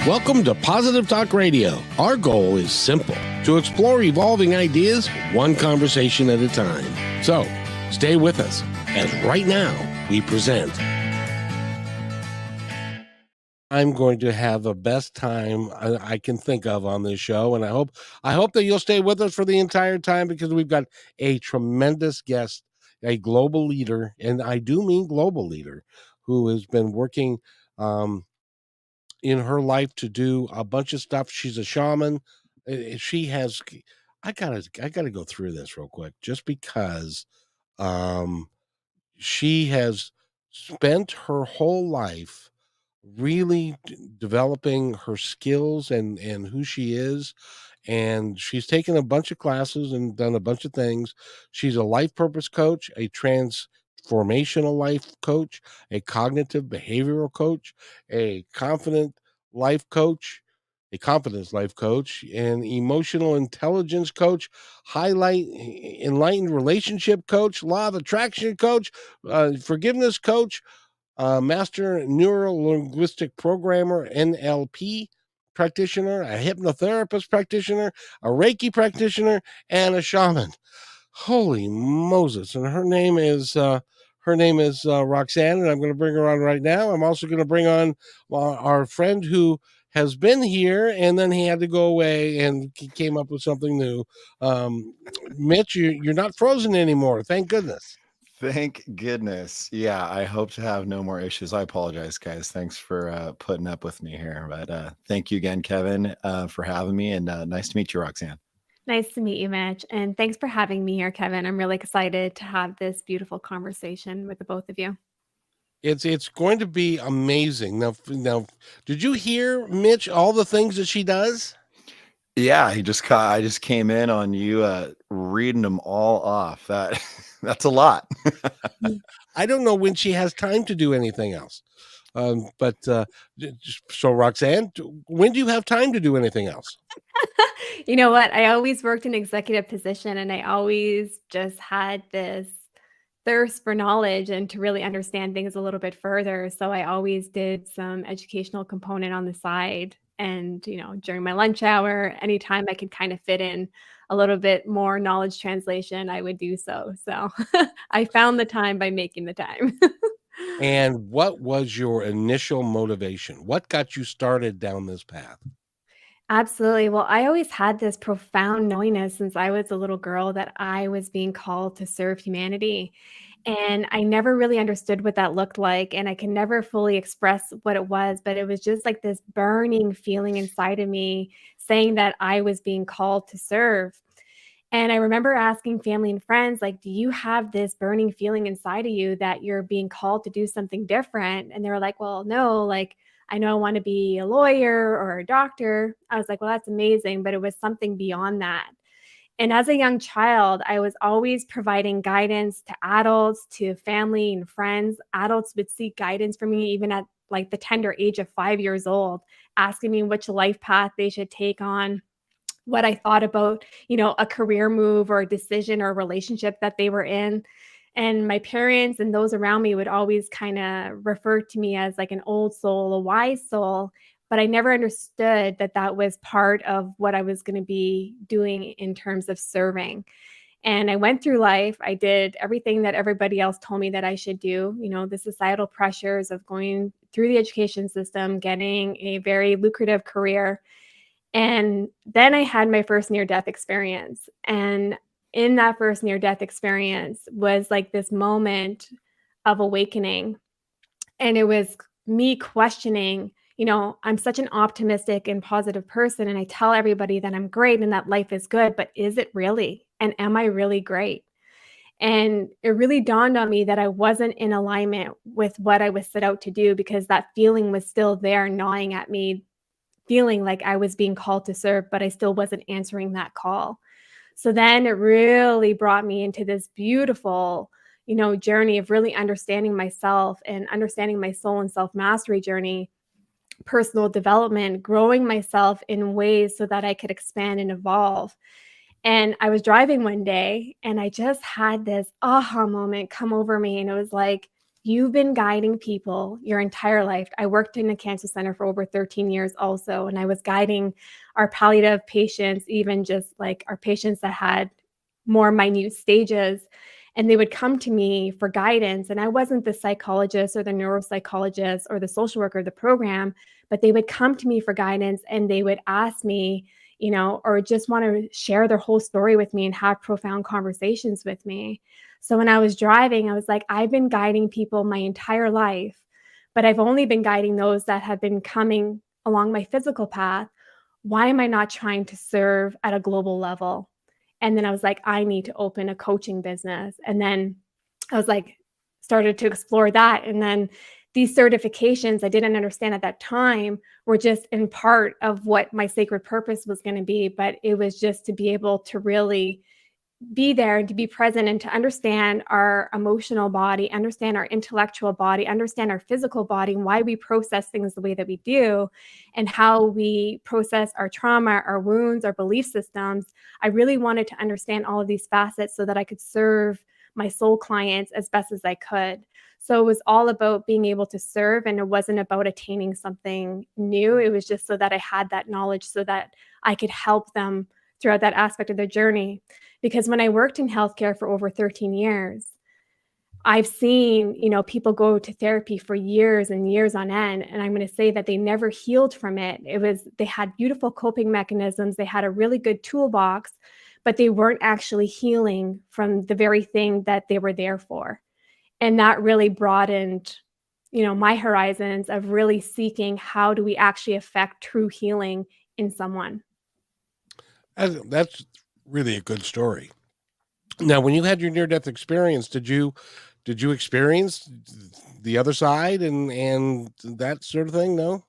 Welcome to Positive Talk Radio. Our goal is simple: to explore evolving ideas one conversation at a time. So, stay with us as right now we present. I'm going to have the best time I can think of on this show, and I hope that you'll stay with us for the entire time, because we've got a tremendous guest, a global leader, and I do mean global leader, who has been working in her life to do a bunch of stuff. She's a shaman. She has. I gotta go through this real quick, just because um, she has spent her whole life really developing her skills and who she is, and she's taken a bunch of classes and done a bunch of things. She's a life purpose coach, a transformational life coach, a cognitive behavioral coach, a confidence life coach, an emotional intelligence coach, enlightened relationship coach, law of attraction coach, forgiveness coach, master neuro linguistic programmer, NLP practitioner, a hypnotherapist practitioner, a Reiki practitioner, and a shaman. Holy Moses! And her name is Roxanne, and I'm going to bring her on right now. I'm also going to bring on our friend who has been here, and then he had to go away, and he came up with something new. Mitch, you're not frozen anymore. Thank goodness. Thank goodness. Yeah, I hope to have no more issues. I apologize, guys. Thanks for putting up with me here. But thank you again, Kevin, for having me. And nice to meet you, Roxanne. Nice to meet you, Mitch. And thanks for having me here, Kevin. I'm really excited to have this beautiful conversation with the both of you. It's going to be amazing. Now, did you hear, Mitch, all the things that she does? Yeah, I just came in on you reading them all off. That's a lot. I don't know when she has time to do anything else. But so Roxanne, when do you have time to do anything else? You know what? I always worked in executive position, and I always just had this thirst for knowledge and to really understand things a little bit further. So I always did some educational component on the side. And, during my lunch hour, anytime I could kind of fit in a little bit more knowledge translation, I would do so. So I found the time by making the time. And what was your initial motivation? What got you started down this path? Absolutely. Well, I always had this profound knowingness since I was a little girl that I was being called to serve humanity. And I never really understood what that looked like. And I can never fully express what it was, but it was just like this burning feeling inside of me saying that I was being called to serve. And I remember asking family and friends, like, do you have this burning feeling inside of you that you're being called to do something different? And they were like, well, no, like, I know I want to be a lawyer or a doctor. I was like, well, that's amazing. But it was something beyond that. And as a young child, I was always providing guidance to adults, to family and friends. Adults would seek guidance from me even at like the tender age of 5 years old, asking me which life path they should take on, what I thought about, a career move or a decision or a relationship that they were in. And my parents and those around me would always kind of refer to me as like an old soul, a wise soul. But I never understood that that was part of what I was going to be doing in terms of serving. And I went through life. I did everything that everybody else told me that I should do, the societal pressures of going through the education system, getting a very lucrative career. And then I had my first near-death experience. And in that first near-death experience was like this moment of awakening. And it was me questioning, I'm such an optimistic and positive person. And I tell everybody that I'm great and that life is good, but is it really? And am I really great? And it really dawned on me that I wasn't in alignment with what I was set out to do, because that feeling was still there gnawing at me, feeling like I was being called to serve, but I still wasn't answering that call. So then it really brought me into this beautiful, journey of really understanding myself and understanding my soul and self-mastery journey, personal development, growing myself in ways so that I could expand and evolve. And I was driving one day and I just had this aha moment come over me. And it was like, you've been guiding people your entire life. I worked in a cancer center for over 13 years also, and I was guiding our palliative patients, even just like our patients that had more minute stages. And they would come to me for guidance. And I wasn't the psychologist or the neuropsychologist or the social worker of the program, but they would come to me for guidance and they would ask me, or just want to share their whole story with me and have profound conversations with me. So when I was driving, I was like, I've been guiding people my entire life, but I've only been guiding those that have been coming along my physical path. Why am I not trying to serve at a global level? And then I was like, I need to open a coaching business. And then I was like, started to explore that. And then these certifications I didn't understand at that time were just in part of what my sacred purpose was going to be. But it was just to be able to really be there and to be present and to understand our emotional body, understand our intellectual body, understand our physical body, and why we process things the way that we do, and how we process our trauma, our wounds, our belief systems. I really wanted to understand all of these facets so that I could serve my soul clients as best as I could. So it was all about being able to serve, and it wasn't about attaining something new. It was just so that I had that knowledge so that I could help them throughout that aspect of their journey. Because when I worked in healthcare for over 13 years, I've seen, people go to therapy for years and years on end. And I'm going to say that they never healed from it. They had beautiful coping mechanisms. They had a really good toolbox, but they weren't actually healing from the very thing that they were there for. And that really broadened, my horizons of really seeking how do we actually affect true healing in someone. That's really a good story. Now, when you had your near-death experience, did you experience the other side and that sort of thing? No?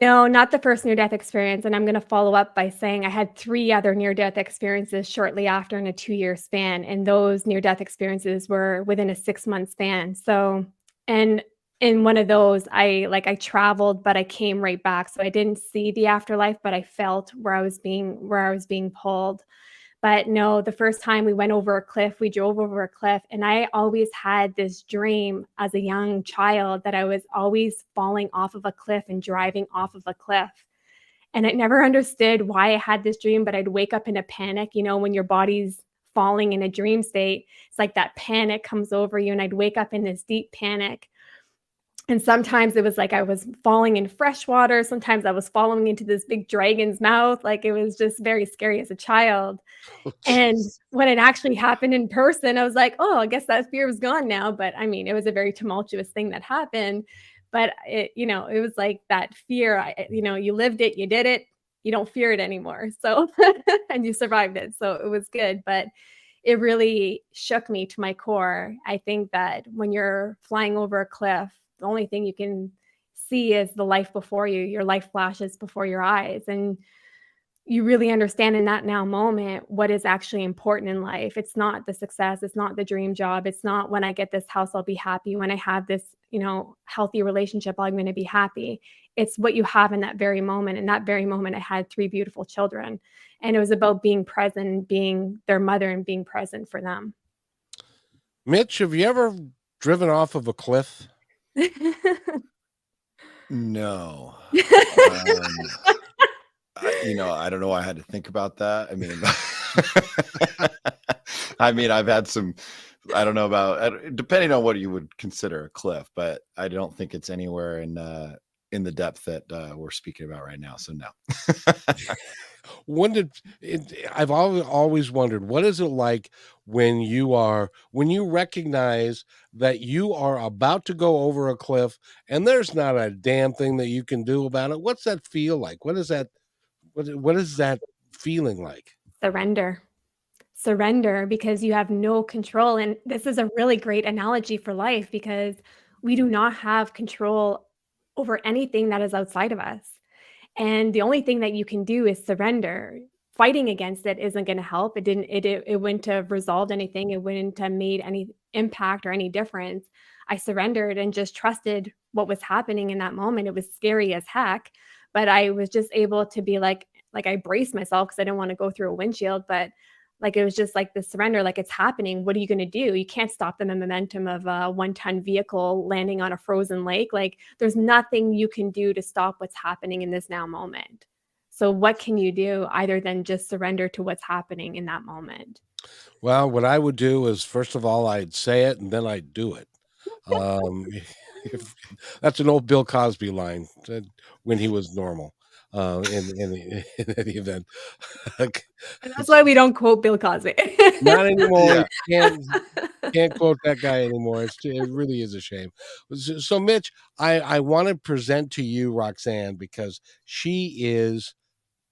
No, not the first near-death experience, and I'm gonna follow up by saying I had 3 other near-death experiences shortly after in a 2-year span, and those near-death experiences were within a 6-month span. So, and in one of those, I traveled, but I came right back, so I didn't see the afterlife, but I felt where I was being pulled. But no, the first time we went over a cliff, we drove over a cliff, and I always had this dream as a young child that I was always falling off of a cliff and driving off of a cliff. And I never understood why I had this dream, but I'd wake up in a panic, when your body's falling in a dream state. It's like that panic comes over you, and I'd wake up in this deep panic. And sometimes it was like I was falling in fresh water. Sometimes I was falling into this big dragon's mouth. Like it was just very scary as a child. Oh, And jeez. when it actually happened in person, I was like, oh, I guess that fear was gone now. But I mean, it was a very tumultuous thing that happened. But it was like that fear, you lived it, you did it, you don't fear it anymore. So, and you survived it. So it was good. But it really shook me to my core. I think that when you're flying over a cliff, the only thing you can see is the life before you. Your life flashes before your eyes. And you really understand in that now moment what is actually important in life. It's not the success. It's not the dream job. It's not when I get this house, I'll be happy. When I have this, healthy relationship, I'm going to be happy. It's what you have in that very moment. In that very moment, I had 3 beautiful children. And it was about being present, being their mother and being present for them. Mitch, have you ever driven off of a cliff? No. I don't know why I had to think about that. I mean, I've had some, I don't know about, depending on what you would consider a cliff, but I don't think it's anywhere in the depth that we're speaking about right now. So no. I've always wondered, what is it like when you recognize that you are about to go over a cliff and there's not a damn thing that you can do about it? What's that feel like? What is that feeling like? Surrender, because you have no control. And this is a really great analogy for life because we do not have control over anything that is outside of us. And the only thing that you can do is surrender. Fighting against it isn't going to help. It wouldn't have resolved anything. It wouldn't have made any impact or any difference. I surrendered and just trusted what was happening in that moment. It was scary as heck, but I was just able to be like I braced myself because I didn't want to go through a windshield, but Like it was just like the surrender, like it's happening. What are you going to do? You can't stop the momentum of a 1-ton vehicle landing on a frozen lake. Like there's nothing you can do to stop what's happening in this now moment. So what can you do other than just surrender to what's happening in that moment? Well, what I would do is, first of all, I'd say it and then I'd do it. Um, if that's an old Bill Cosby line, when he was normal, in any event. And that's why we don't quote Bill Cosby. Not anymore. Yeah. Can't quote that guy anymore. It really is a shame. So Mitch, I wanna present to you Roxanne because she is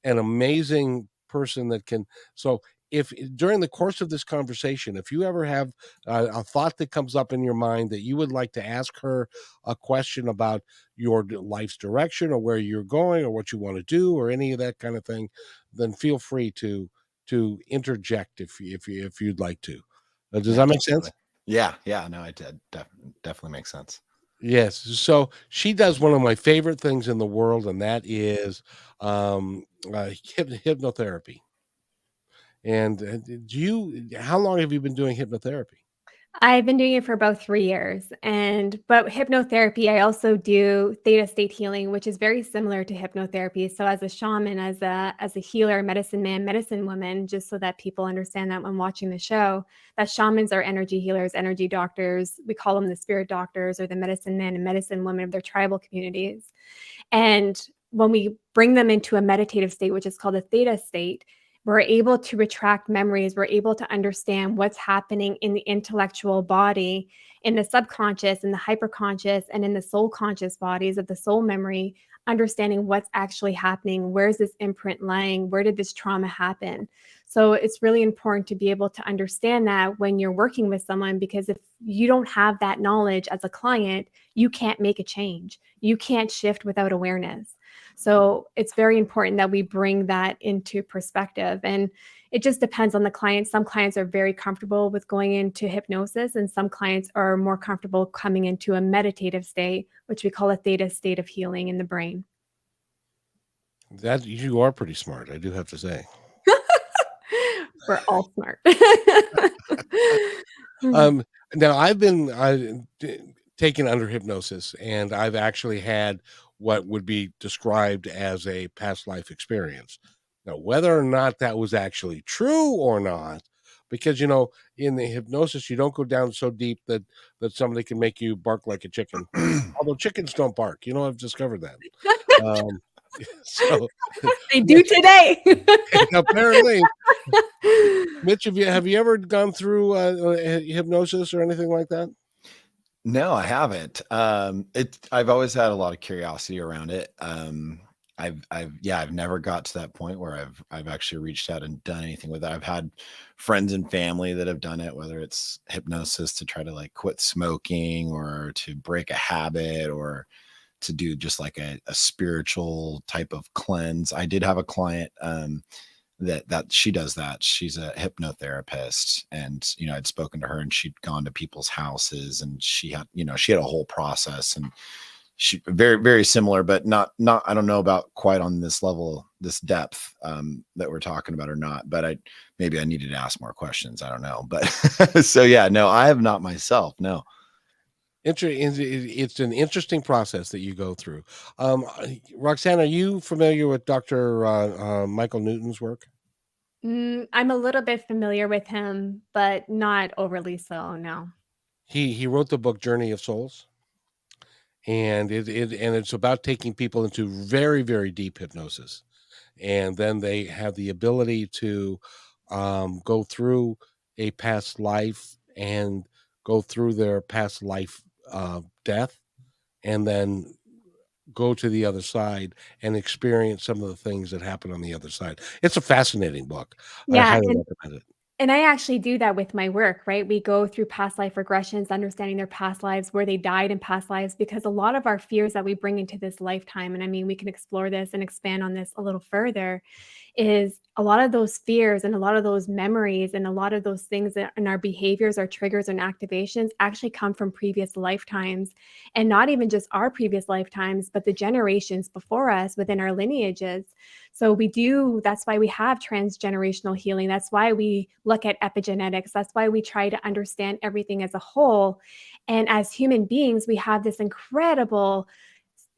an amazing person that can. So if during the course of this conversation, if you ever have a thought that comes up in your mind that you would like to ask her a question about your life's direction or where you're going or what you want to do or any of that kind of thing, then feel free to interject if you'd like to. Does Yeah, that make absolutely. sense? Yeah, no, I did. Definitely makes sense. Yes. So she does one of my favorite things in the world, and that is hypnotherapy. And how long have you been doing hypnotherapy? I've been doing it for about 3 years, but hypnotherapy, I also do theta state healing, which is very similar to hypnotherapy. So as a shaman, as a healer, medicine man, medicine woman, just so that people understand that when watching the show, that shamans are energy healers, energy doctors. We call them the spirit doctors or the medicine men and medicine women of their tribal communities. And when we bring them into a meditative state, which is called a theta state, we're able to retract memories. We're able to understand what's happening in the intellectual body, in the subconscious, in the hyperconscious, and in the soul conscious bodies of the soul memory, understanding what's actually happening. Where's this imprint lying? Where did this trauma happen? So it's really important to be able to understand that when you're working with someone, because if you don't have that knowledge as a client, you can't make a change. You can't shift without awareness. So it's very important that we bring that into perspective. And it just depends on the client. Some clients are very comfortable with going into hypnosis, and some clients are more comfortable coming into a meditative state, which we call a theta state of healing in the brain. That you are pretty smart, I do have to say. We're all smart. Um, Now I've been taken under hypnosis, and I've actually had what would be described as a past life experience. Now, whether or not that was actually true or not, because in the hypnosis you don't go down so deep that somebody can make you bark like a chicken. Although chickens don't bark, I've discovered that. Um, so They do today. apparently, Mitch, have you ever gone through hypnosis or anything like that? No, I haven't. I've always had a lot of curiosity around it. I've never got to that point where I've actually reached out and done anything with it. I've had friends and family that have done it, whether it's hypnosis to try to like quit smoking or to break a habit or to do just like a spiritual type of cleanse. I did have a client that she does that. She's a hypnotherapist, and I'd spoken to her, and she'd gone to people's houses, and she had a whole process, and she very, very similar, but not I don't know about quite on this level, this depth that we're talking about or not. But maybe I needed to ask more questions. I don't know. But so yeah, no, I have not myself. No. It's an interesting process that you go through. Roxanne, are you familiar with Dr. Michael Newton's work? I'm a little bit familiar with him, but not overly so, no. He wrote the book Journey of Souls, and it's about taking people into very, very deep hypnosis, and then they have the ability to go through a past life and go through their past life death, and then go to the other side and experience some of the things that happen on the other side. It's a fascinating book. I Yeah, highly and recommend it. And I actually do that with my work, right? We go through past life regressions, understanding their past lives, where they died in past lives, because a lot of our fears that we bring into this lifetime, and I mean, we can explore this and expand on this a little further, is a lot of those fears and a lot of those memories and a lot of those things that in our behaviors, our triggers and activations actually come from previous lifetimes, and not even just our previous lifetimes, but the generations before us within our lineages. So that's why we have transgenerational healing. That's why we look at epigenetics. That's why we try to understand everything as a whole. And as human beings, we have this incredible,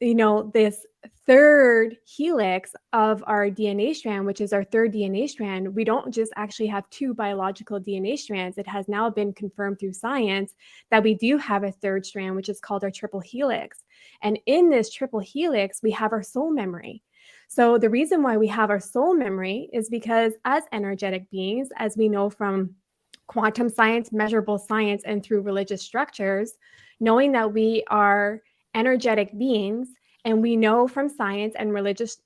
this third helix of our DNA strand, which is our third DNA strand. We don't just actually have two biological DNA strands. It has now been confirmed through science that we do have a third strand, which is called our triple helix. And in this triple helix, we have our soul memory. So the reason why we have our soul memory is because as energetic beings, as we know from quantum science, measurable science, and through religious structures, knowing that we are energetic beings, and we know from science and religious,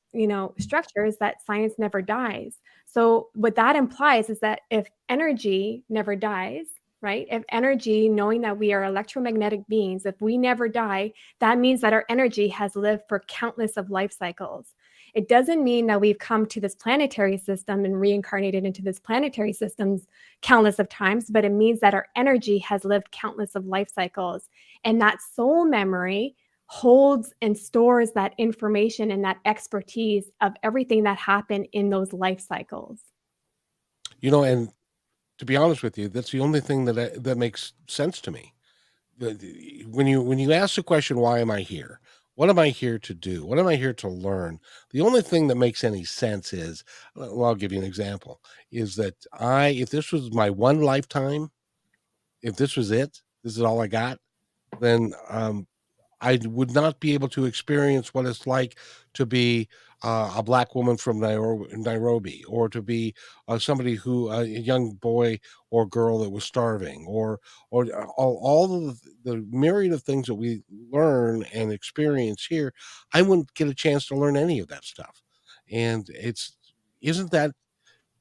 structures that science never dies. So what that implies is that if energy never dies, right? If energy, knowing that we are electromagnetic beings, if we never die, that means that our energy has lived for countless of life cycles. It doesn't mean that we've come to this planetary system and reincarnated into this planetary systems countless of times, but it means that our energy has lived countless of life cycles. And that soul memory holds and stores that information and that expertise of everything that happened in those life cycles. And to be honest with you, that's the only thing that makes sense to me. When you ask the question, why am I here? What am I here to do? What am I here to learn? The only thing that makes any sense is, well, I'll give you an example, is that if this was my one lifetime, if this was it, this is all I got, then I would not be able to experience what it's like to be a black woman from Nairobi, or to be somebody a young boy or girl that was starving, or all of the myriad of things that we learn and experience here. I wouldn't get a chance to learn any of that stuff, and isn't that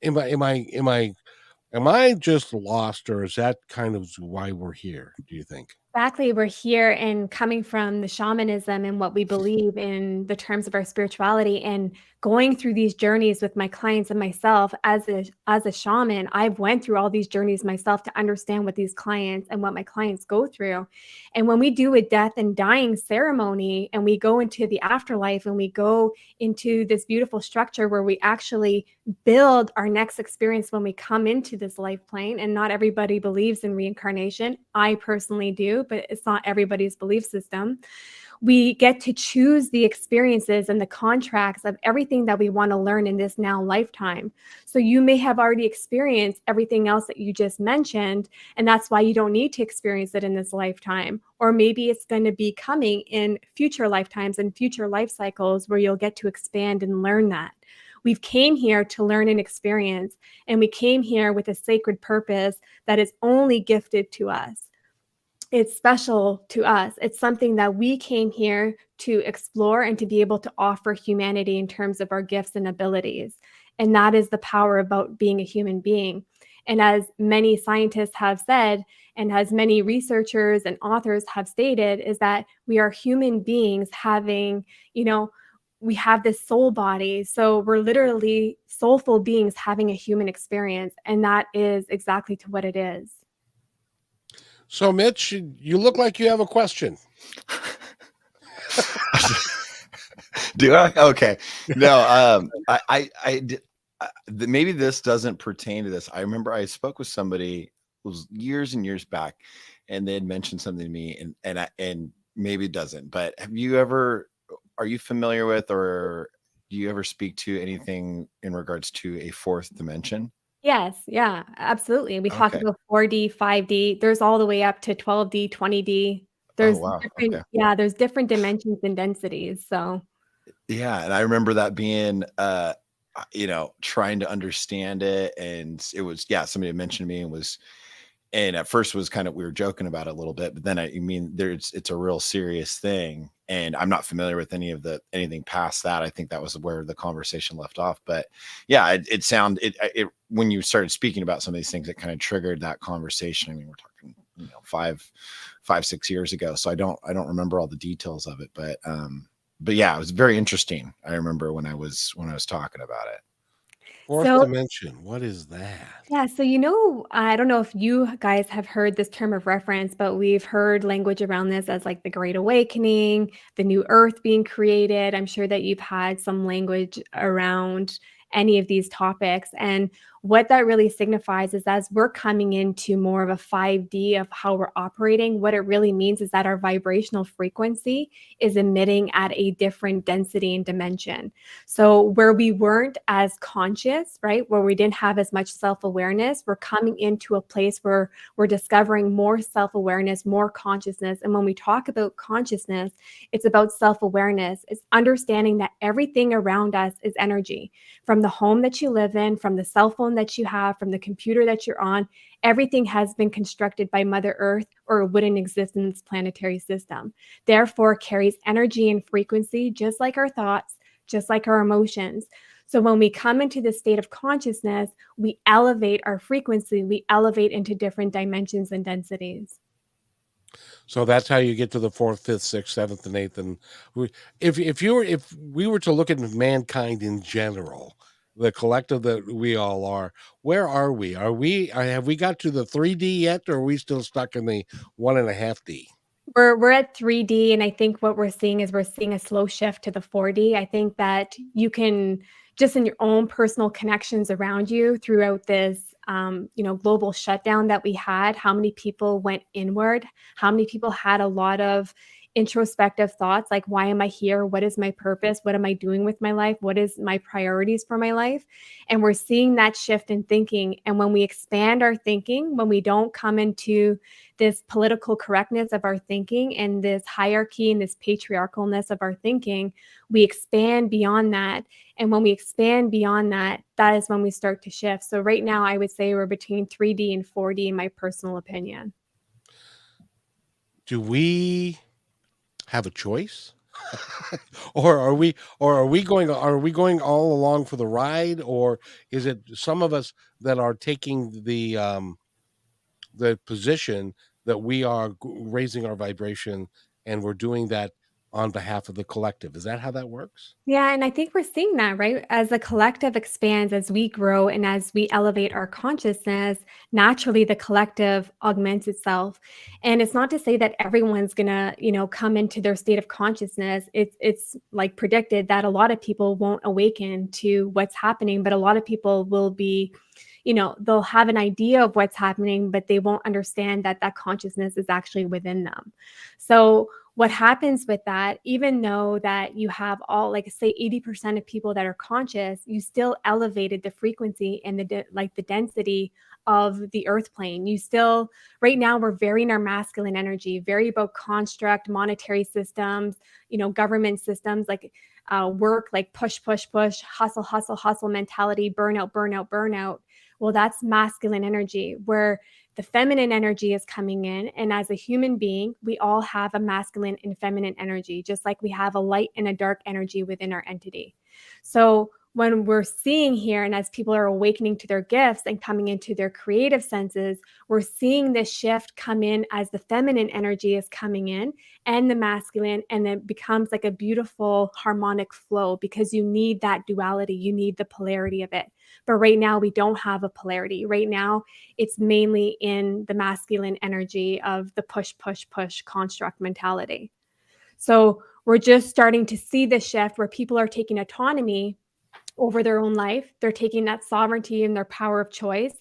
am I just lost, or is that kind of why we're here? Do you think? Exactly. We're here and coming from the shamanism and what we believe in the terms of our spirituality, and going through these journeys with my clients and myself as a shaman. I've went through all these journeys myself to understand what these clients and what my clients go through. And when we do a death and dying ceremony and we go into the afterlife and we go into this beautiful structure where we actually build our next experience when we come into this life plane. And not everybody believes in reincarnation. I personally do, but it's not everybody's belief system. We get to choose the experiences and the contracts of everything that we want to learn in this now lifetime. So you may have already experienced everything else that you just mentioned, and that's why you don't need to experience it in this lifetime. Or maybe it's going to be coming in future lifetimes and future life cycles where you'll get to expand and learn that. We've came here to learn and experience, and we came here with a sacred purpose that is only gifted to us. It's special to us. It's something that we came here to explore and to be able to offer humanity in terms of our gifts and abilities. And that is the power about being a human being. And as many scientists have said, and as many researchers and authors have stated, is that we are human beings having, we have this soul body. So we're literally soulful beings having a human experience. And that is exactly to what it is. So, Mitch, you look like you have a question. Do I? Okay. No, maybe this doesn't pertain to this. I remember I spoke with somebody, it was years and years back, and they had mentioned something to me, and maybe it doesn't, but are you familiar with, or do you ever speak to anything in regards to a fourth dimension? Yes. Yeah, absolutely. We talk Okay. about 4D, 5D. There's all the way up to 12D, 20D. Oh, wow. Okay. There's different dimensions and densities. So Yeah. And I remember that being, trying to understand it. And it was, somebody had mentioned to me and at first was kind of, we were joking about it a little bit, but then it's a real serious thing. And I'm not familiar with anything past that. I think that was where the conversation left off, but yeah, it when you started speaking about some of these things, it kind of triggered that conversation. I mean, we're talking, 5-6 years ago. So I don't remember all the details of it, but yeah, it was very interesting. I remember when I was talking about it. Fourth So dimension. What is that? yeah, so I don't know if you guys have heard this term of reference, but we've heard language around this as like the Great Awakening, the new earth being created. I'm sure that you've had some language around any of these topics. And what that really signifies is as we're coming into more of a 5D of how we're operating, what it really means is that our vibrational frequency is emitting at a different density and dimension. So, where we weren't as conscious, right, where we didn't have as much self awareness, we're coming into a place where we're discovering more self awareness, more consciousness. And when we talk about consciousness, it's about self awareness, it's understanding that everything around us is energy, from the home that you live in, from the cell phone that you have, from the computer that you're on. Everything has been constructed by Mother Earth, or it wouldn't exist in this planetary system. Therefore, carries energy and frequency, just like our thoughts, just like our emotions. So when we come into this state of consciousness, we elevate our frequency, we elevate into different dimensions and densities. So that's how you get to the fourth, fifth, sixth, seventh, and eighth. And if we were to look at mankind in general, the collective that we all are, where are we? Have we got to the 3D yet, or are we still stuck in the 1.5D? We're at 3D, and I think what we're seeing is we're seeing a slow shift to the 4D. I think that you can just in your own personal connections around you throughout this global shutdown that we had, how many people went inward, how many people had a lot of introspective thoughts like, why am I here? What is my purpose? What am I doing with my life? What is my priorities for my life? And we're seeing that shift in thinking. And when we expand our thinking, when we don't come into this political correctness of our thinking and this hierarchy and this patriarchalness of our thinking, we expand beyond that. And when we expand beyond that, that is when we start to shift. So right now, I would say we're between 3D and 4D, in my personal opinion. Do we have a choice? Or are we going all along for the ride, or is it some of us that are taking the position that we are raising our vibration, and we're doing that on behalf of the collective? Is that how that works? Yeah, and I think we're seeing that, right? As the collective expands, as we grow, and as we elevate our consciousness, naturally the collective augments itself. And it's not to say that everyone's gonna, come into their state of consciousness. It's like predicted that a lot of people won't awaken to what's happening, but a lot of people will be, they'll have an idea of what's happening, but they won't understand that that consciousness is actually within them. So what happens with that, even though that you have all, like say 80% of people that are conscious, you still elevated the frequency and the density of the earth plane. You still, right now, we're very in our masculine energy, very about construct, monetary systems, government systems, like work, like push, push, push, hustle, hustle, hustle mentality, burnout, burnout, burnout. Well, that's masculine energy, where the feminine energy is coming in. And as a human being, we all have a masculine and feminine energy, just like we have a light and a dark energy within our entity. So when we're seeing here, and as people are awakening to their gifts and coming into their creative senses, we're seeing this shift come in as the feminine energy is coming in and the masculine, and it becomes like a beautiful harmonic flow, because you need that duality, you need the polarity of it. But right now, we don't have a polarity. Right now, it's mainly in the masculine energy of the push, push, push construct mentality. So we're just starting to see this shift where people are taking autonomy over their own life. They're taking that sovereignty and their power of choice.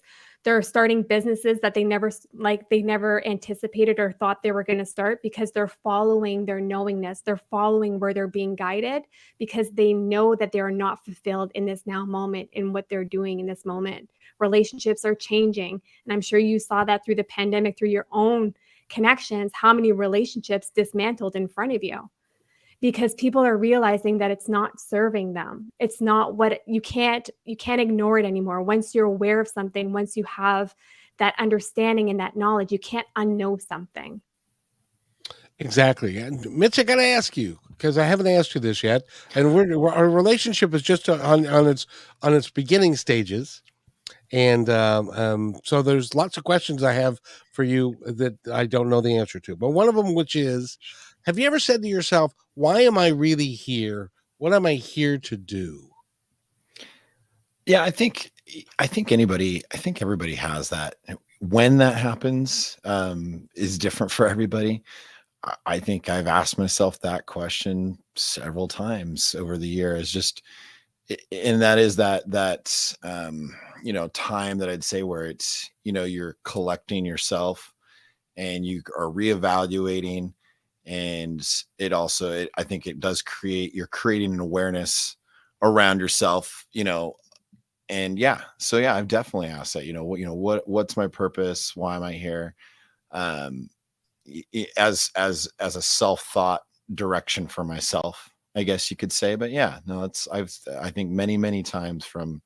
They're starting businesses that they never anticipated or thought they were going to start, because they're following their knowingness. They're following where they're being guided, because they know that they are not fulfilled in this now moment in what they're doing in this moment. Relationships are changing. And I'm sure you saw that through the pandemic, through your own connections, how many relationships dismantled in front of you, because people are realizing that it's not serving them. It's not what you can't ignore it anymore. Once you're aware of something, once you have that understanding and that knowledge, you can't unknow something. Exactly. And Mitch, I got to ask you, because I haven't asked you this yet, and our relationship is just on its beginning stages. And so there's lots of questions I have for you that I don't know the answer to. But one of them, which is, have you ever said to yourself, why am I really here? What am I here to do? Yeah, I think everybody has that. When that happens, is different for everybody. I think I've asked myself that question several times over the years, just and that is time that I'd say where it's, you're collecting yourself and you are reevaluating. And I think it does you're creating an awareness around yourself, and yeah, so yeah, I've definitely asked that, what's my purpose? Why am I here? Um, as a self-thought direction for myself, I guess you could say. But yeah, no, I think many times from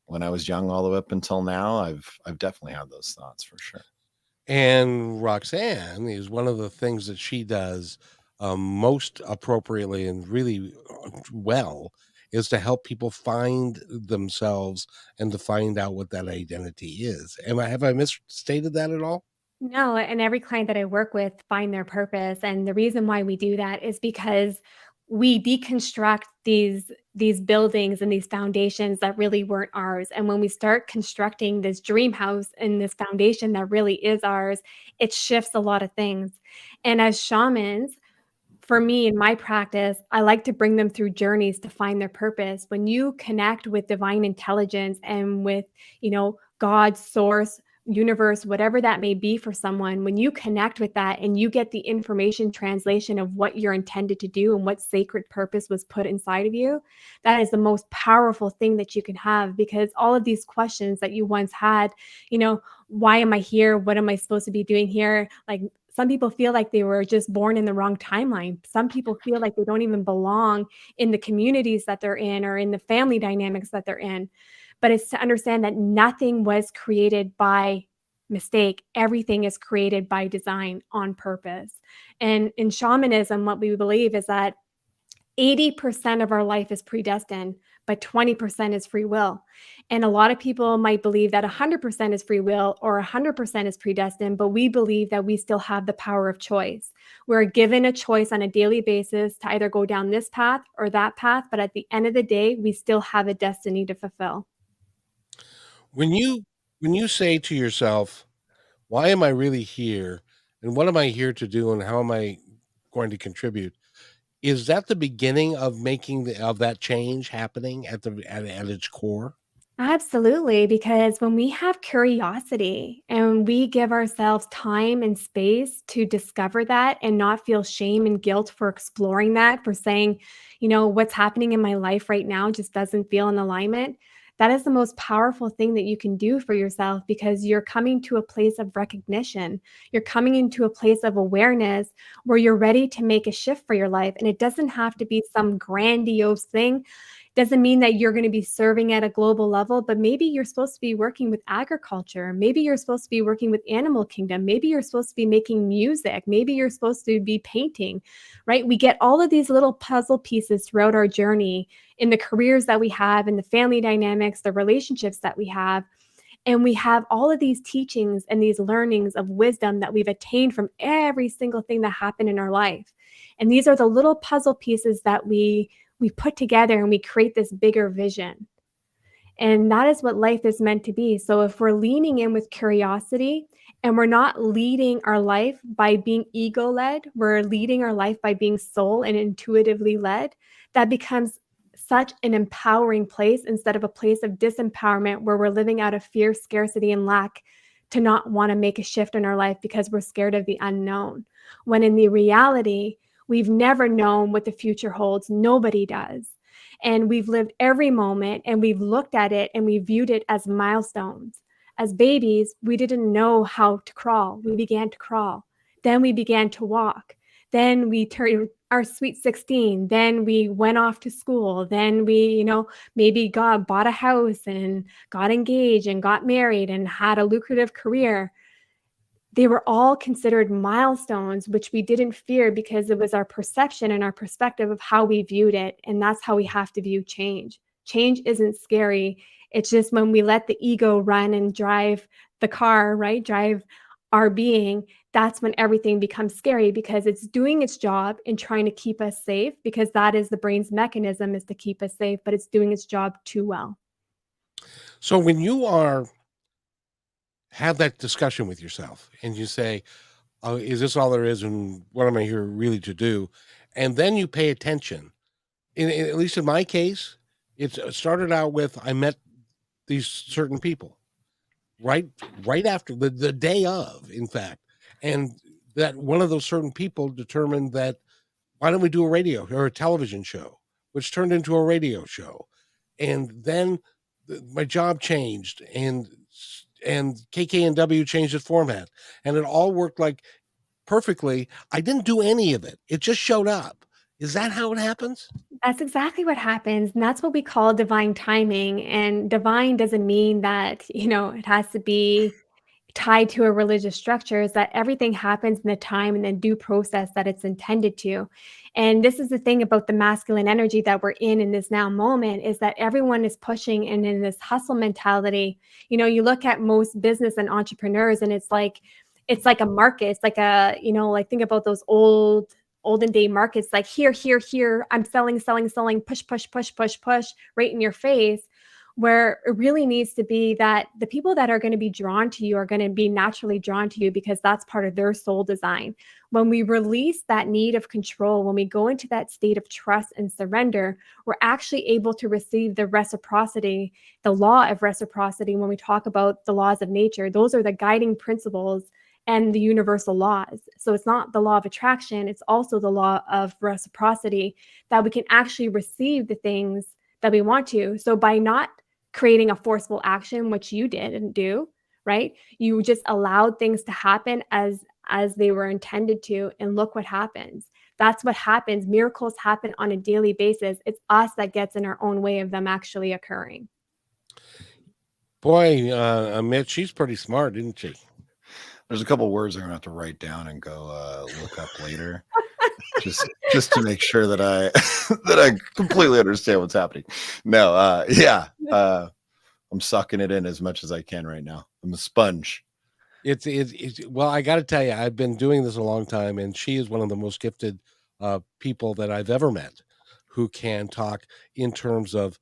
when I was young all the way up until now, I've definitely had those thoughts for sure. And Roxanne is one of the things that she does most appropriately and really well is to help people find themselves and to find out what that identity is. Have I misstated that at all? No, and every client that I work with find their purpose, and the reason why we do that is because we deconstruct these buildings and these foundations that really weren't ours, and when we start constructing this dream house and this foundation that really is ours, it shifts a lot of things. And as shamans, for me in my practice, I like to bring them through journeys to find their purpose. When you connect with divine intelligence and with, God, source, universe, whatever that may be for someone, when you connect with that and you get the information translation of what you're intended to do and what sacred purpose was put inside of you, that is the most powerful thing that you can have, because all of these questions that you once had, why am I here? What am I supposed to be doing here? Like, some people feel like they were just born in the wrong timeline. Some people feel like they don't even belong in the communities that they're in or in the family dynamics that they're in. But it's to understand that nothing was created by mistake. Everything is created by design on purpose. And in shamanism, what we believe is that 80% of our life is predestined, but 20% is free will. And a lot of people might believe that 100% is free will or 100% is predestined, but we believe that we still have the power of choice. We're given a choice on a daily basis to either go down this path or that path, but at the end of the day, we still have a destiny to fulfill. When you say to yourself, why am I really here? And what am I here to do? And how am I going to contribute? Is that the beginning of making of that change happening at its core? Absolutely, because when we have curiosity and we give ourselves time and space to discover that and not feel shame and guilt for exploring that, for saying, what's happening in my life right now just doesn't feel in alignment, that is the most powerful thing that you can do for yourself, because you're coming to a place of recognition. You're coming into a place of awareness where you're ready to make a shift for your life. And it doesn't have to be some grandiose thing. Doesn't mean that you're going to be serving at a global level, but maybe you're supposed to be working with agriculture. Maybe you're supposed to be working with animal kingdom. Maybe you're supposed to be making music. Maybe you're supposed to be painting, right? We get all of these little puzzle pieces throughout our journey in the careers that we have, in the family dynamics, the relationships that we have. And we have all of these teachings and these learnings of wisdom that we've attained from every single thing that happened in our life. And these are the little puzzle pieces that we put together and we create this bigger vision. And that is what life is meant to be. So if we're leaning in with curiosity and we're not leading our life by being ego led, we're leading our life by being soul and intuitively led, that becomes such an empowering place instead of a place of disempowerment where we're living out of fear, scarcity, and lack, to not want to make a shift in our life because we're scared of the unknown. When in the reality, we've never known what the future holds. Nobody does. And we've lived every moment and we've looked at it and we viewed it as milestones. As babies, we didn't know how to crawl. We began to crawl. Then we began to walk. Then we turned our sweet 16. Then we went off to school. Then we, maybe bought a house and got engaged and got married and had a lucrative career. They were all considered milestones, which we didn't fear because it was our perception and our perspective of how we viewed it. And that's how we have to view change. Change isn't scary. It's just when we let the ego run and drive the car, right? Drive our being, that's when everything becomes scary, because it's doing its job in trying to keep us safe, because that is the brain's mechanism, is to keep us safe, but it's doing its job too well. So when you have that discussion with yourself and you say, "Oh, is this all there is, and what am I here really to do?" And then you pay attention. At least in my case, it started out with I met these certain people right right after the day of, in fact, and that one of those certain people determined that why don't we do a radio or a television show, which turned into a radio show, and then my job changed, and KKNW changed its format, and it all worked like perfectly. I didn't do any of it. It just showed up. Is that how it happens? That's exactly what happens, and that's what we call divine timing, and divine doesn't mean that, it has to be tied to a religious structure. Is that everything happens in the time and the due process that it's intended to. And this is the thing about the masculine energy that we're in this now moment, is that everyone is pushing and in this hustle mentality. You look at most business and entrepreneurs, and it's like a market. It's like like think about those olden day markets, like here, I'm selling, push, push, push, push, push, right in your face, where it really needs to be that the people that are going to be drawn to you are going to be naturally drawn to you because that's part of their soul design. When we release that need of control, when we go into that state of trust and surrender, we're actually able to receive the reciprocity, the law of reciprocity. When we talk about the laws of nature, those are the guiding principles and the universal laws. So it's not the law of attraction, it's also the law of reciprocity, that we can actually receive the things that we want to. So by not creating a forceful action, which you didn't do, right? You just allowed things to happen as they were intended to, and look what happens. That's what happens. Miracles happen on a daily basis. It's us that gets in our own way of them actually occurring. Boy, Mitch, she's pretty smart, isn't she? There's a couple words I'm gonna have to write down and go look up later, just to make sure that I that I completely understand what's happening. No, yeah, I'm sucking it in as much as I can right now. I'm a sponge. Well, I got to tell you, I've been doing this a long time, and she is one of the most gifted people that I've ever met, who can talk in terms of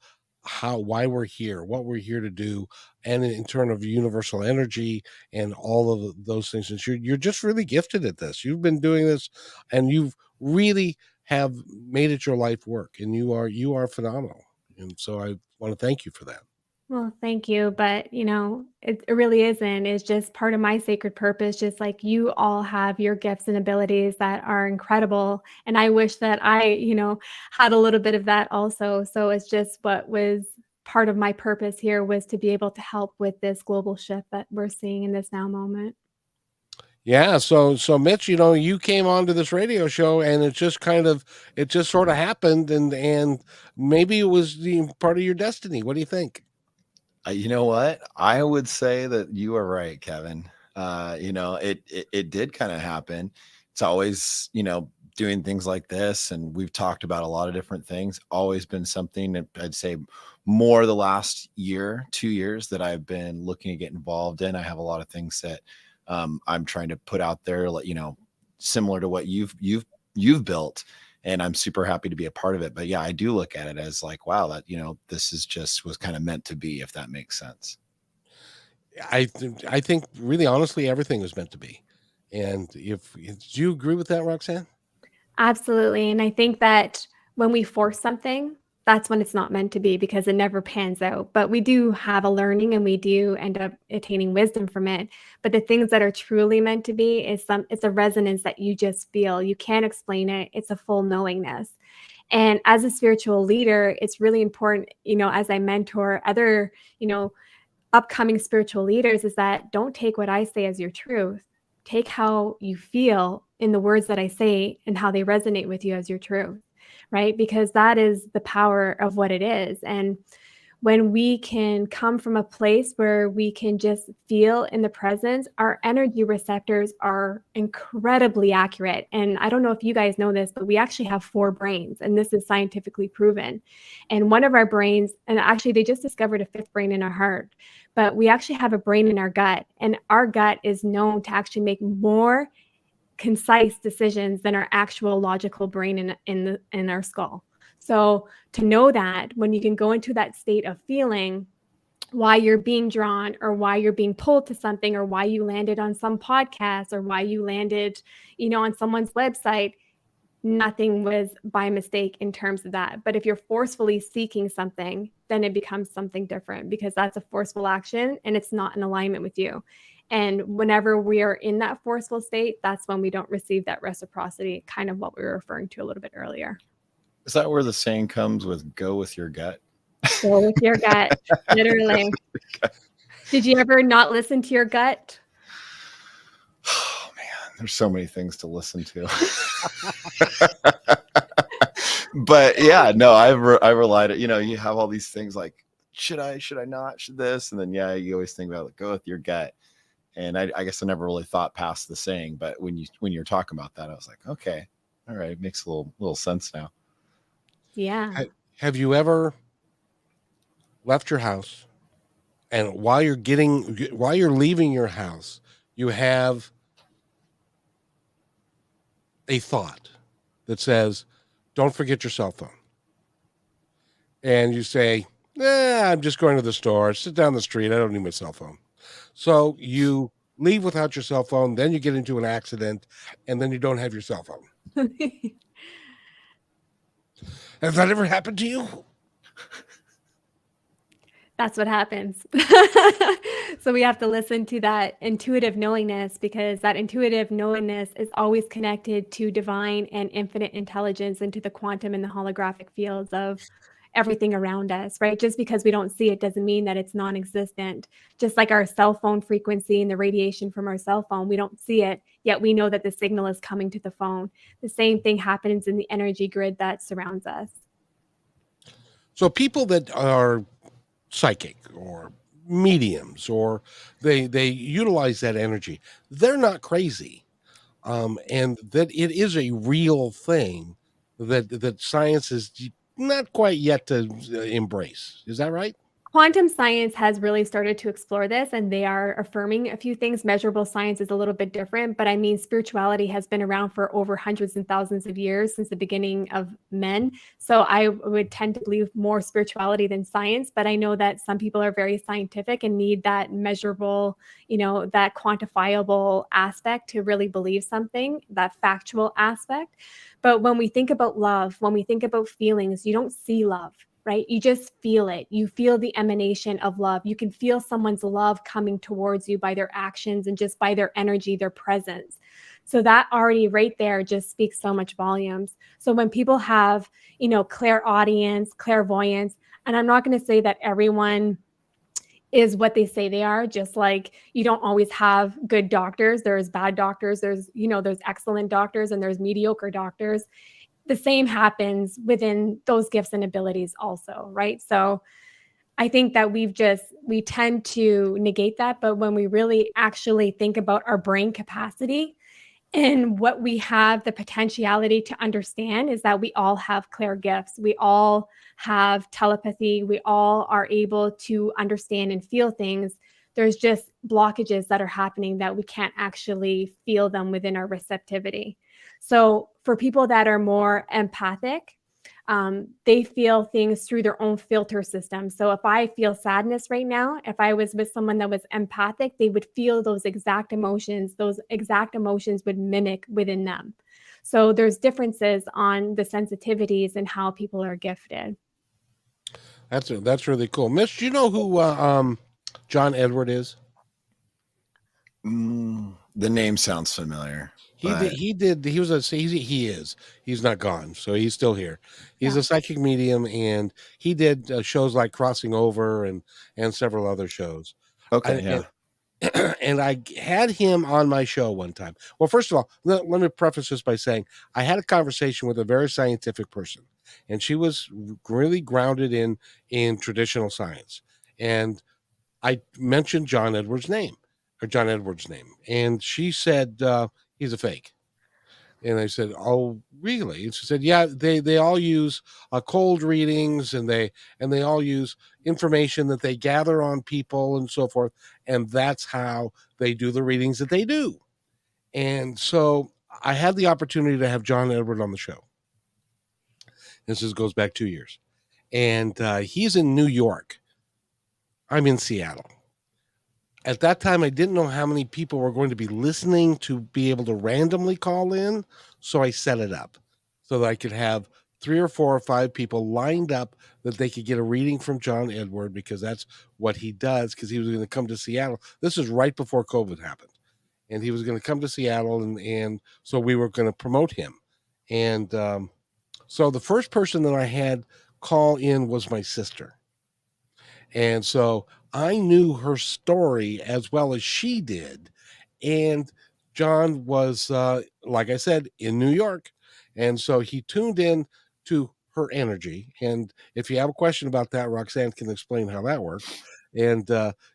why we're here, what we're here to do, and in terms of universal energy and all of those things. And you're just really gifted at this. You've been doing this, and you've really have made it your life work, and you are phenomenal. And so I want to thank you for that. Well, thank you. But, it really isn't. It's just part of my sacred purpose, just like you all have your gifts and abilities that are incredible. And I wish that I had a little bit of that also. So it's just what was part of my purpose here, was to be able to help with this global shift that we're seeing in this now moment. Yeah, so Mitch, you came onto this radio show, and it just sort of happened, and maybe it was part of your destiny. What do you think? You know what? I would say that you are right, Kevin. It did kind of happen. It's always, doing things like this, and we've talked about a lot of different things. Always been something that I'd say more the last year, 2 years, that I've been looking to get involved in. I have a lot of things that I'm trying to put out there, similar to what you've built, and I'm super happy to be a part of it. But yeah, I do look at it as like, wow, that this is just was kind of meant to be, if that makes sense. I think really honestly everything was meant to be. And do you agree with that, Roxanne? Absolutely. And I think that when we force something, that's when it's not meant to be, because it never pans out. But we do have a learning, and we do end up attaining wisdom from it. But the things that are truly meant to be it's a resonance that you just feel. You can't explain it. It's a full knowingness. And as a spiritual leader, it's really important, as I mentor other, upcoming spiritual leaders, is that don't take what I say as your truth. Take how you feel in the words that I say and how they resonate with you as your truth, right? Because that is the power of what it is. And when we can come from a place where we can just feel in the presence, our energy receptors are incredibly accurate. And I don't know if you guys know this, but we actually have 4 brains, and this is scientifically proven. And one of our brains, and actually they just discovered a 5th brain in our heart, but we actually have a brain in our gut, and our gut is known to actually make more concise decisions than our actual logical brain in our skull. So to know that when you can go into that state of feeling, why you're being drawn or why you're being pulled to something or why you landed on some podcast or why you landed, on someone's website. Nothing was by mistake in terms of that. But if you're forcefully seeking something, then it becomes something different because that's a forceful action and it's not in alignment with you. And whenever we are in that forceful state, that's when we don't receive that reciprocity, kind of what we were referring to a little bit earlier. Is that where the saying comes with go with your gut? Go with your gut, literally. Did you ever not listen to your gut? Oh man, there's so many things to listen to. But yeah, no, I relied it. You have all these things like, should I not, should this? And then, yeah, you always think about go with your gut. And I guess I never really thought past the saying, but when you're talking about that, I was like, okay, all right. It makes a little sense now. Yeah. Have you ever left your house and while you're leaving your house, you have a thought that says, don't forget your cell phone. And you say, I'm just going to the store, sit down the street. I don't need my cell phone. So you leave without your cell phone, then you get into an accident, and then you don't have your cell phone. Has that ever happened to you? That's what happens. So we have to listen to that intuitive knowingness because that intuitive knowingness is always connected to divine and infinite intelligence and to the quantum and the holographic fields of everything around us, right? Just because we don't see it doesn't mean that it's non-existent. Just like our cell phone frequency and the radiation from our cell phone, we don't see it, yet we know that the signal is coming to the phone. The same thing happens in the energy grid that surrounds us. So people that are psychic or mediums or they utilize that energy, they're not crazy, and that it is a real thing that science is not quite yet to embrace. Is that right? Quantum science has really started to explore this, and they are affirming a few things. Measurable science is a little bit different, but I mean, spirituality has been around for over hundreds and thousands of years since the beginning of men. So I would tend to believe more spirituality than science, but I know that some people are very scientific and need that measurable, that quantifiable aspect to really believe something, that factual aspect. But when we think about love, when we think about feelings, you don't see love, right? You just feel it. You feel the emanation of love. You can feel someone's love coming towards you by their actions and just by their energy, their presence. So that already right there just speaks so much volumes. So when people have, clairaudience, clairvoyance, and I'm not going to say that everyone is what they say they are, just like you don't always have good doctors. There's bad doctors. There's excellent doctors and there's mediocre doctors. The same happens within those gifts and abilities also, right? So I think that we tend to negate that, but when we really actually think about our brain capacity and what we have the potentiality to understand is that we all have clear gifts. We all have telepathy. We all are able to understand and feel things. There's just blockages that are happening that we can't actually feel them within our receptivity. So for people that are more empathic, they feel things through their own filter system. So if I feel sadness right now, if I was with someone that was empathic, they would feel those exact emotions. Those exact emotions would mimic within them. So there's differences on the sensitivities and how people are gifted. That's really cool. Miss, do you know who John Edward is? The name sounds familiar. He's not gone, so he's still here. He's a psychic medium, and he did shows like Crossing Over and several other shows. Okay. And I had him on my show one time. Well, first of all, let me preface this by saying I had a conversation with a very scientific person, and she was really grounded in traditional science. And I mentioned John Edward's name, and she said he's a fake. And I said, "Oh, really?" And she said, "Yeah, they all use cold readings, and they all use information that they gather on people and so forth, and that's how they do the readings that they do." And so I had the opportunity to have John Edward on the show. This goes back 2 years, and he's in New York I'm in Seattle. At that time, I didn't know how many people were going to be listening to be able to randomly call in, so I set it up so that I could have 3 or 4 or 5 people lined up that they could get a reading from John Edward, because that's what he does, because he was gonna come to Seattle. This is right before COVID happened, and he was gonna come to Seattle, and so we were gonna promote him. And, so the first person that I had call in was my sister. And so I knew her story as well as she did. And John was, like I said, in New York. And so he tuned in to her energy. And if you have a question about that, Roxanne can explain how that works. And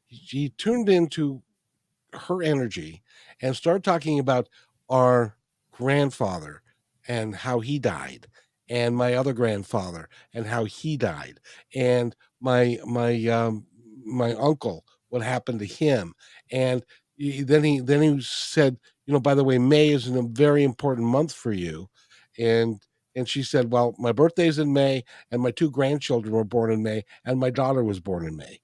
he tuned into her energy and started talking about our grandfather and how he died, and my other grandfather and how he died, and my uncle, what happened to him. And then he said, by the way, May is a very important month for you. And she said, well, my birthday's in May, and my 2 grandchildren were born in May, and my daughter was born in May.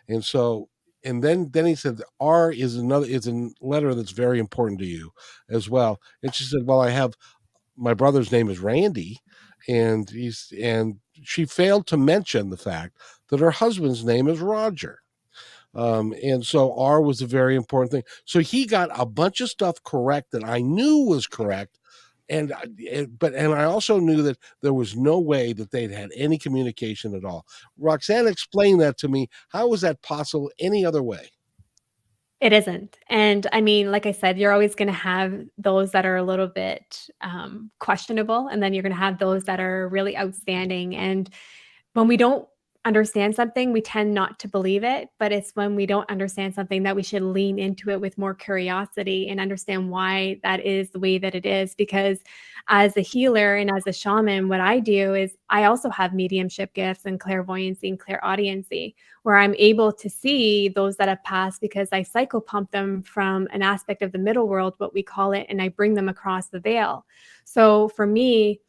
And so, and then he said, R is a letter that's very important to you as well. And she said, well, I have, my brother's name is Randy, and she failed to mention the fact that her husband's name is Roger. And so R was a very important thing. So he got a bunch of stuff correct that I knew was correct. And I also knew that there was no way that they'd had any communication at all. Roxanne explained that to me. How was that possible any other way? It isn't. And I mean, like I said, you're always going to have those that are a little bit questionable, and then you're going to have those that are really outstanding. And when we don't understand something, we tend not to believe it, but it's when we don't understand something that we should lean into it with more curiosity and understand why that is the way that it is. Because as a healer and as a shaman, what I do is I also have mediumship gifts and clairvoyancy and clairaudiency, where I'm able to see those that have passed because I cycle pump them from an aspect of the middle world, what we call it, and I bring them across the veil. So for me,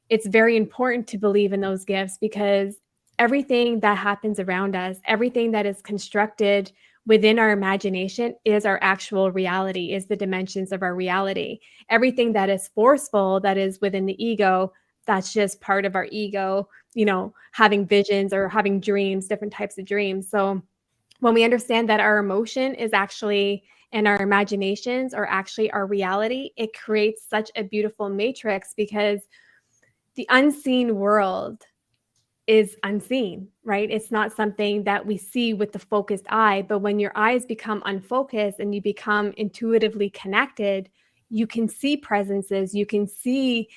it's very important to believe in those gifts, because everything that happens around us, everything that is constructed within our imagination is our actual reality, is the dimensions of our reality. Everything that is forceful, that is within the ego, that's just part of our ego, having visions or having dreams, different types of dreams. So when we understand that our emotion is actually, and our imaginations are actually our reality, it creates such a beautiful matrix, because the unseen world is unseen, right? It's not something that we see with the focused eye, but when your eyes become unfocused and you become intuitively connected, you can see presences, you can see,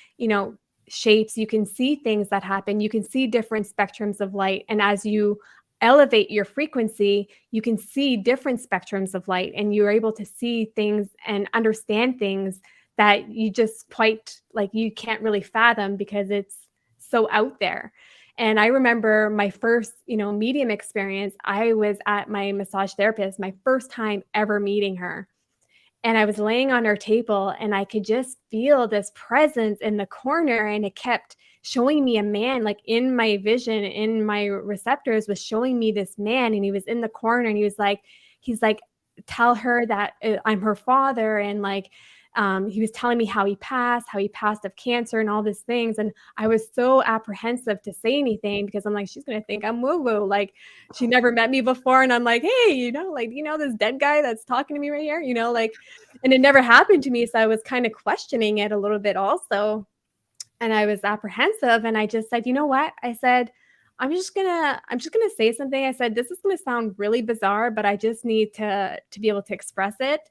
shapes, you can see things that happen, you can see different spectrums of light. And as you elevate your frequency, you can see different spectrums of light, and you're able to see things and understand things that you just quite like you can't really fathom, because it's so out there. And I remember my first, medium experience. I was at my massage therapist, my first time ever meeting her. And I was laying on her table, and I could just feel this presence in the corner, and it kept showing me a man, like in my vision, in my receptors, was showing me this man, and he was in the corner, and he's like, tell her that I'm her father. And like, he was telling me how he passed of cancer and all these things. And I was so apprehensive to say anything, because I'm like, she's going to think I'm woo-woo. Like, she never met me before. And I'm like, hey, this dead guy that's talking to me right here, and it never happened to me. So I was kind of questioning it a little bit also. And I was apprehensive, and I just said, you know what? I said, I'm just gonna say something. I said, this is gonna sound really bizarre, but I just need to be able to express it.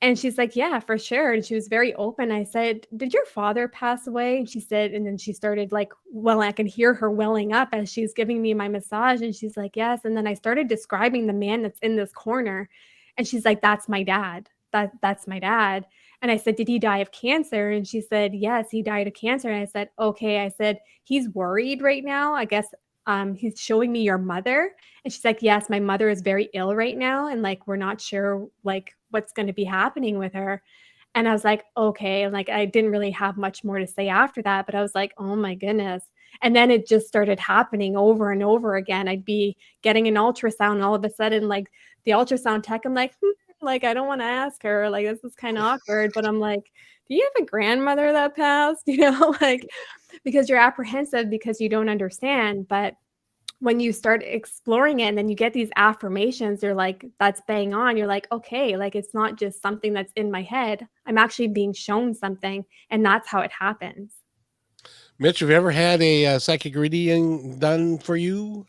And she's like, yeah, for sure. And she was very open. I said, did your father pass away? And she said, and then she started like, well, I can hear her welling up as she's giving me my massage. And she's like, yes. And then I started describing the man that's in this corner. And she's like, that's my dad. That's my dad. And I said, did he die of cancer? And she said, yes, he died of cancer. And I said, okay. I said, he's worried right now. I guess he's showing me your mother. And she's like, yes, my mother is very ill right now. And like, we're not sure like what's going to be happening with her. And I was like, okay. And like, I didn't really have much more to say after that, but I was like, oh my goodness. And then it just started happening over and over again. I'd be getting an ultrasound, and all of a sudden, like, the ultrasound tech, I'm like, like, I don't want to ask her. Like, this is kind of awkward. But I'm like, do you have a grandmother that passed? Like, because you're apprehensive because you don't understand. But when you start exploring it and then you get these affirmations, you're like, that's bang on. You're like, okay, like, it's not just something that's in my head. I'm actually being shown something. And that's how it happens. Mitch, have you ever had a psychic reading done for you?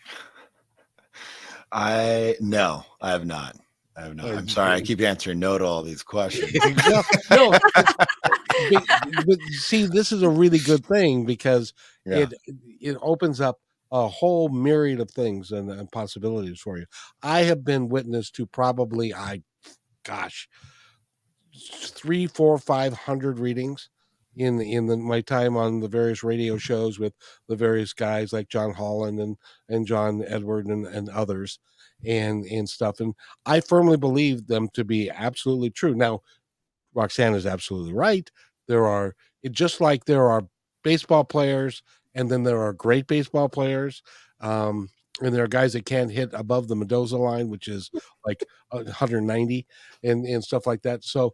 No, I have not. I have not. I'm sorry. I keep answering no to all these questions. No, but see, this is a really good thing because Yeah. it opens up a whole myriad of things and possibilities for you. I have been witness to probably, gosh, 3, 4, 500 readings in my time on the various radio shows with the various guys like John Holland and John Edward and others and stuff. And I firmly believe them to be absolutely true. Now, Roxanne is absolutely right. Just like there are baseball players, and then there are great baseball players, and there are guys that can't hit above the Mendoza line, which is like 190 and stuff like that. So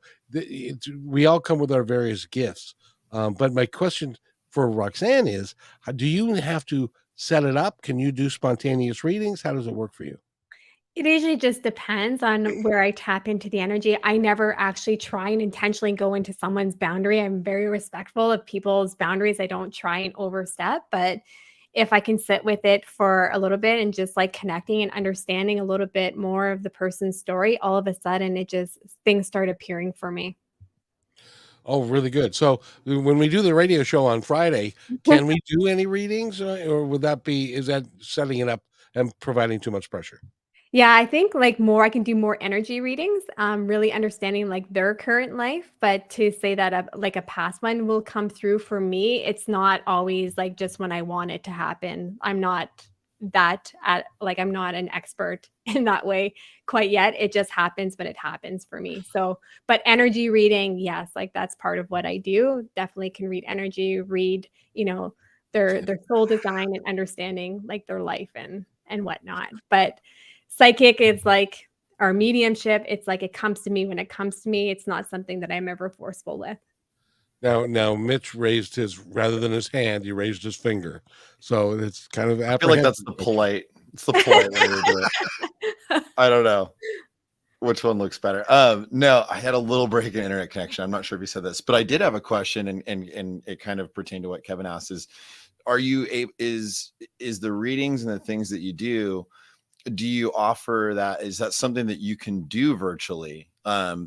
we all come with our various gifts. But my question for Roxanne is, do you have to set it up? Can you do spontaneous readings? How does it work for you? It usually just depends on where I tap into the energy. I never actually try and intentionally go into someone's boundary. I'm very respectful of people's boundaries. I don't try and overstep, but if I can sit with it for a little bit and just like connecting and understanding a little bit more of the person's story, all of a sudden things start appearing for me. Oh, really good. So when we do the radio show on Friday, can we do any readings, or is that setting it up and providing too much pressure? Yeah, I think like more I can do more energy readings, really understanding like their current life. But to say that like a past one will come through for me, it's not always like just when I want it to happen. I'm not I'm not an expert in that way quite yet. It just happens when it happens for me. So, but energy reading, yes, like that's part of what I do. Definitely can read energy, read, their soul design and understanding like their life and whatnot. But psychic is like our mediumship. It's like it comes to me when it comes to me. It's not something that I'm ever forceful with. Now, Mitch raised rather than his hand, he raised his finger. So it's kind of I feel like that's it's the polite way to do it. I don't know which one looks better. No, I had a little break in internet connection. I'm not sure if you said this, but I did have a question, and it kind of pertained to what Kevin asked. Is the readings and the things that you do you offer that? Is that something that you can do virtually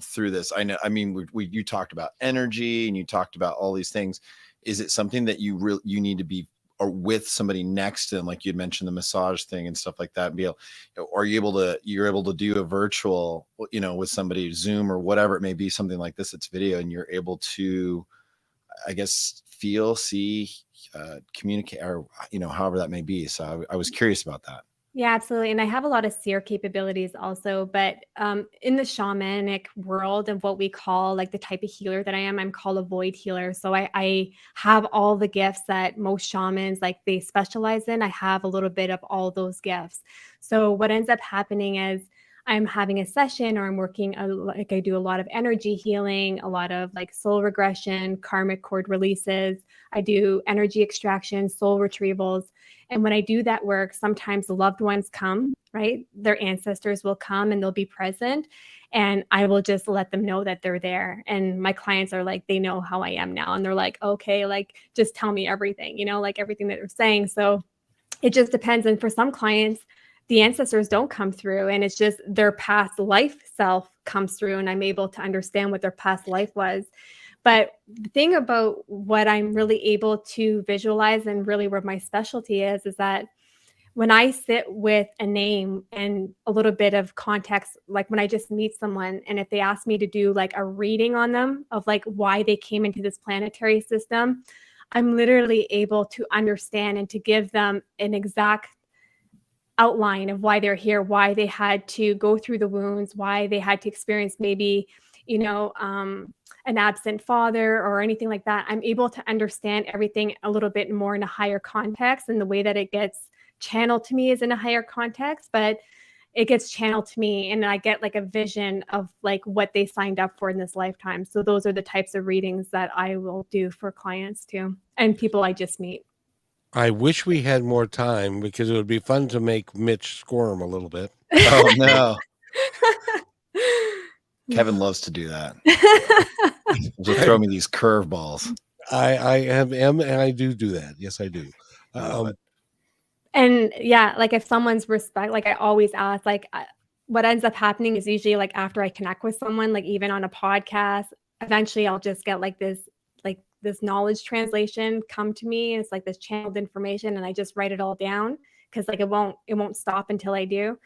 through this? You talked about energy and you talked about all these things. Is it something that you need to be or with somebody next to them, like you'd mentioned the massage thing and stuff like that, and you're able to do a virtual, with somebody, Zoom or whatever it may be, something like this, it's video, and you're able to, I guess, feel, see, communicate, or however that may be. So I was curious about that. Yeah, absolutely. And I have a lot of seer capabilities also, but in the shamanic world of what we call like the type of healer that I am, I'm called a void healer. So I have all the gifts that most shamans like they specialize in. I have a little bit of all those gifts. So what ends up happening is I'm having a session or I'm working like I do a lot of energy healing, a lot of like soul regression, karmic cord releases. I do energy extraction, soul retrievals. And when I do that work, sometimes the loved ones come, right? Their ancestors will come and they'll be present. And I will just let them know that they're there. And my clients are like, they know how I am now. And they're like, okay, like just tell me everything, like everything that they're saying. So it just depends. And for some clients, the ancestors don't come through and it's just their past life self comes through and I'm able to understand what their past life was. But the thing about what I'm really able to visualize and really where my specialty is that when I sit with a name and a little bit of context, like when I just meet someone and if they ask me to do like a reading on them of like why they came into this planetary system, I'm literally able to understand and to give them an exact outline of why they're here, why they had to go through the wounds, why they had to experience maybe an absent father or anything like that. I'm able to understand everything a little bit more in a higher context, and the way that it gets channeled to me is in a higher context, but it gets channeled to me and I get like a vision of like what they signed up for in this lifetime. So those are the types of readings that I will do for clients too, and people I just meet. I wish we had more time because it would be fun to make Mitch squirm a little bit. Oh no. Kevin loves to do that. Just throw me these curveballs. I am and I do that. Yes, I do. And yeah, like if someone's like I always ask, like what ends up happening is usually like after I connect with someone, like even on a podcast, eventually I'll just get like this knowledge translation come to me. It's like this channeled information, and I just write it all down because like it won't stop until I do.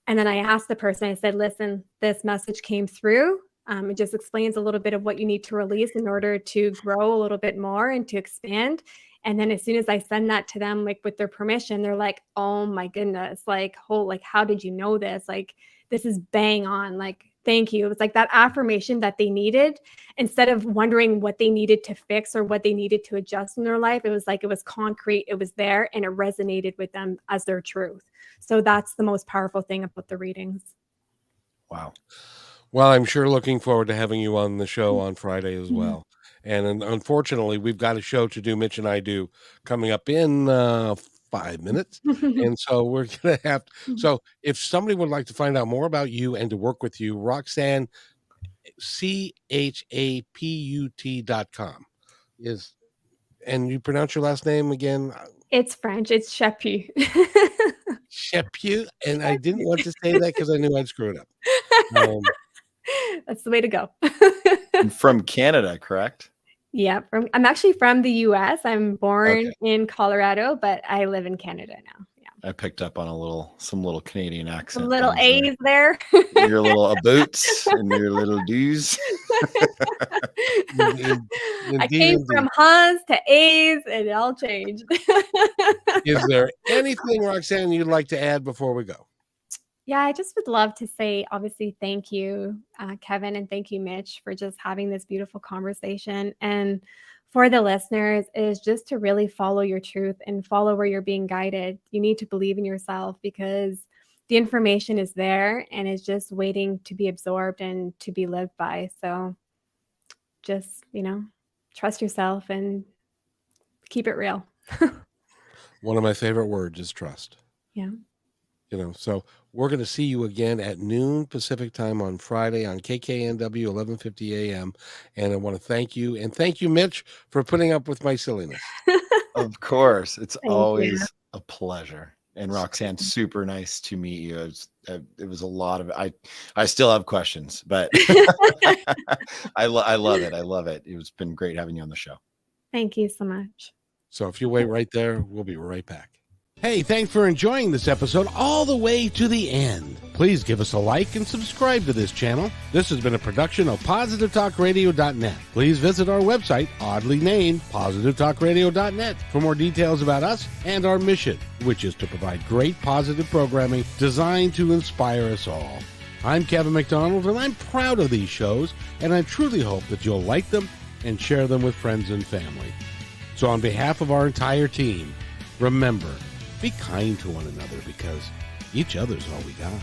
And then I asked the person, I said, listen, this message came through. It just explains a little bit of what you need to release in order to grow a little bit more and to expand. And then as soon as I send that to them, like with their permission, they're like, oh my goodness, like, how did you know this? Like, this is bang on. Like, thank you. It was like that affirmation that they needed. Instead of wondering what they needed to fix or what they needed to adjust in their life, it was like, it was concrete, it was there, and it resonated with them as their truth. So that's the most powerful thing about the readings. Wow. Well, I'm sure looking forward to having you on the show on Friday as well. And unfortunately, we've got a show to do, Mitch and I do, coming up in 5 minutes. And so we're going to have to. So if somebody would like to find out more about you and to work with you, Roxanne, CHAPUT.com is, and you pronounce your last name again? It's French. It's Chaput. Chaput. And I didn't want to say that because I knew I'd screw it up. That's the way to go. From Canada, correct? Yeah, I'm actually from the US. I'm born in Colorado, but I live in Canada now. Yeah. I picked up on some little Canadian accent. Some little A's there. Your little boots and your little do's. I came from Ha's to A's, and it all changed. Is there anything, Roxanne, you'd like to add before we go? Yeah, I just would love to say, obviously, thank you, Kevin, and thank you, Mitch, for just having this beautiful conversation. And for the listeners, is just to really follow your truth and follow where you're being guided. You need to believe in yourself because the information is there and is just waiting to be absorbed and to be lived by. So just, trust yourself and keep it real. One of my favorite words is trust. Yeah. So we're going to see you again at noon Pacific time on Friday on KKNW 1150 AM. And I want to thank you. And thank you, Mitch, for putting up with my silliness. Of course. It's always a pleasure. And Roxanne, super nice to meet you. It was a lot of, I still have questions, but I love it. I love it. It's been great having you on the show. Thank you so much. So if you wait right there, we'll be right back. Hey, thanks for enjoying this episode all the way to the end. Please give us a like and subscribe to this channel. This has been a production of PositiveTalkRadio.net. Please visit our website, oddly named PositiveTalkRadio.net, for more details about us and our mission, which is to provide great positive programming designed to inspire us all. I'm Kevin McDonald, and I'm proud of these shows, and I truly hope that you'll like them and share them with friends and family. So on behalf of our entire team, remember, be kind to one another because each other's all we got.